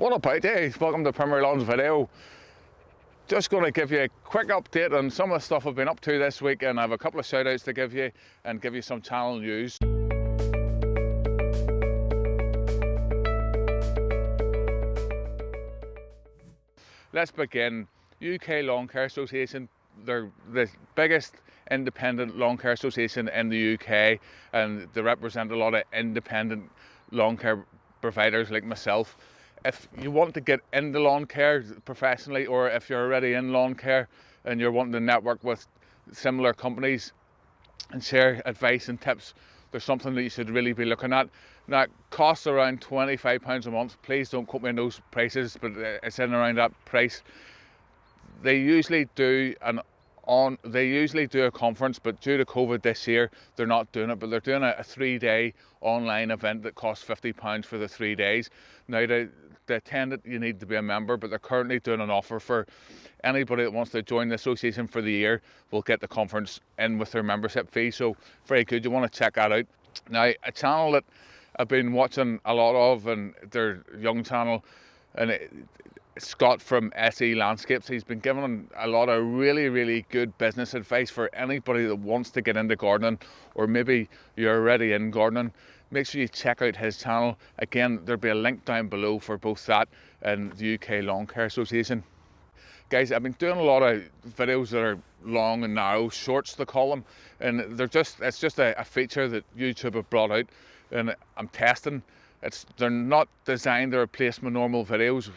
What about day? Welcome to Premier Lawns video. Just going to give you a quick update on some of the stuff I've been up to this week, and I have a couple of shout outs to give you and give you some channel news. Let's begin. UK Lawncare Association, they're the biggest independent lawn care association in the UK, and they represent a lot of independent lawn care providers like myself. If you want to get into lawn care professionally, or if you're already in lawn care and you're wanting to network with similar companies and share advice and tips, there's something that you should really be looking at. Now, it costs around £25 a month. Please don't quote me on those prices, but it's in around that price. They usually do a conference, but due to COVID this year, they're not doing it. But they're doing a 3-day online event that costs £50 for the 3 days. Now, to attend it, you need to be a member, but they're currently doing an offer for anybody that wants to join the association for the year will get the conference in with their membership fee. So very good. You want to check that out. Now, a channel that I've been watching a lot of, and their young channel, and Scott from SE Landscapes, he's been giving a lot of really good business advice for anybody that wants to get into gardening, or maybe you're already in gardening. Make sure you check out his channel. Again, there'll be a link down below for both that and the UK Lawncare Association. Guys, I've been doing a lot of videos that are long and narrow, shorts they call them, and it's just a feature that YouTube have brought out, and I'm testing. They're not designed to replace my normal videos.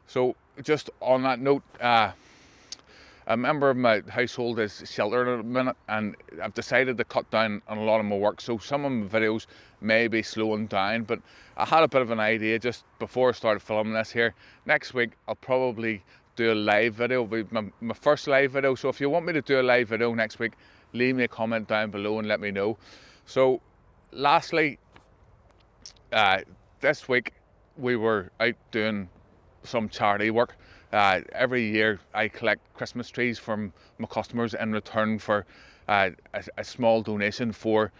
So just on that note, a member of my household is sheltered at the minute, and I've decided to cut down on a lot of my work, so some of my videos may be slowing down, but I had a bit of an idea just before I started filming this here. Next week I'll probably do a live video. It'll be my first live video, so if you want me to do a live video next week, leave me a comment down below and let me know. So lastly, this week we were out doing some charity work. Every year I collect Christmas trees from my customers in return for a small donation for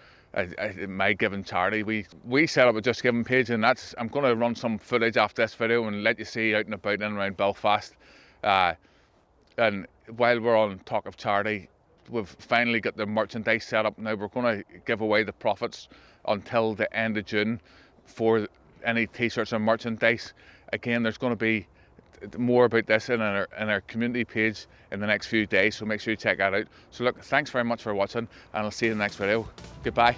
my given charity. We set up a Just Giving page, and I'm going to run some footage after this video and let you see out and about in and around Belfast. And while we're on talk of charity, we've finally got the merchandise set up. Now we're going to give away the profits until the end of June for any t-shirts and merchandise. Again, there's going to be more about this in our community page in the next few days, so make sure you check that out. So look, thanks very much for watching, and I'll see you in the next video. Goodbye.